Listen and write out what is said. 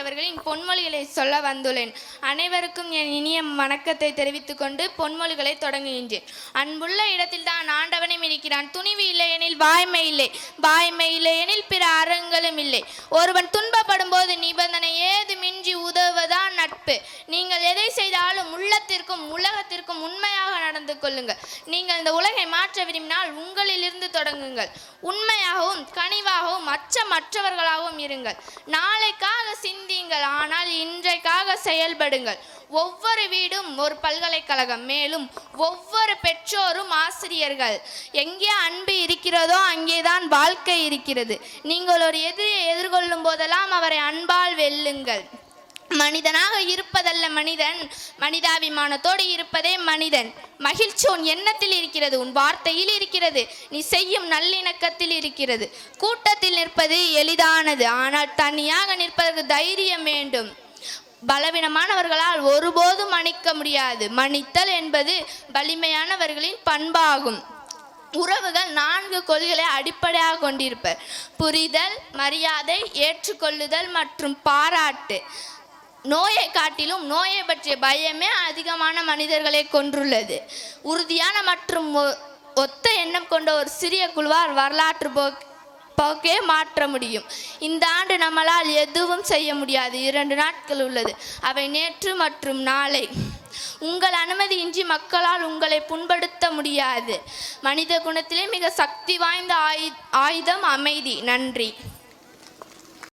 அவர்களின் பொன்மொழிகளை சொல்ல வந்துள்ளேன். அனைவருக்கும் என் இனிய வணக்கத்தை தெரிவித்துக் கொண்டு பொன்மொழிகளை தொடங்குகின்றேன். அன்புள்ள இடத்தில் தான் ஆண்டவனும் இருக்கிறான். துணிவு இல்லையெனில் வாய்மை இல்லை, வாய்மை இல்லையெனில் பிற அறங்களும் இல்லை. ஒருவன் துன்பப்படும் போது நிபந்தனை ஏதுமின்றி உதவுவதான் நட்பு. நீங்கள் எதை செய்தாலும் உள்ளத்திற்கும் உலகத்திற்கும் உண்மையாக நடந்து கொள்ளுங்கள். நீங்கள் இந்த உலகை மாற்ற விரும்பினால் உங்களிலிருந்து தொடங்குங்கள். உண்மையாகவும் கனிவாகவும் அச்சமற்றவர்களாகவும் இருங்கள். நாளைக்காக சிந்தியுங்கள், ஆனால் இன்றைக்காக செயல்படுங்கள். ஒவ்வொரு வீடும் ஒரு பல்கலைக்கழகம், மேலும் ஒவ்வொரு பெற்றோரும் ஆசிரியர்கள். எங்கே அன்பு இருக்கிறதோ அங்கேதான் வாழ்க்கை இருக்கிறது. நீங்கள் ஒரு எதிரியை எதிர்கொள்ளும் போதெல்லாம் அவரை அன்பால் வெல்லுங்கள். மனிதனாக இருப்பதல்ல மனிதன், மனிதாபிமானத்தோடு இருப்பதே மனிதன். மகிழ்ச்சி உன் எண்ணத்தில் இருக்கிறது, உன் வார்த்தையில் இருக்கிறது, நீ செய்யும் நல்லிணக்கத்தில் இருக்கிறது. கூட்டத்தில் நிற்பது எளிதானது, ஆனால் தனியாக நிற்பதற்கு தைரியம் வேண்டும். பலவீனமானவர்களால் ஒருபோதும் மன்னிக்க முடியாது. மன்னித்தல் என்பது வலிமையானவர்களின் பண்பாகும். உறவுகள் 4 கொள்கைகளை அடிப்படையாக கொண்டிருப்பர்: புரிதல், மரியாதை, ஏற்றுக்கொள்ளுதல் மற்றும் பாராட்டு. நோயை காட்டிலும் நோயை பற்றிய பயமே அதிகமான மனிதர்களை கொன்றுள்ளது. உறுதியான மற்றும் ஒத்த எண்ணம் கொண்ட ஒரு சிறிய குழுவார் வரலாற்று போக்கே மாற்ற முடியும். இந்த ஆண்டு நம்மளால் எதுவும் செய்ய முடியாது. 2 நாட்கள் உள்ளது, அவை நேற்று மற்றும் நாளை. உங்கள் அனுமதியின்றி மக்களால் உங்களை புண்படுத்த முடியாது. மனித குணத்திலே மிக சக்தி வாய்ந்த ஆயுதம் அமைதி. நன்றி.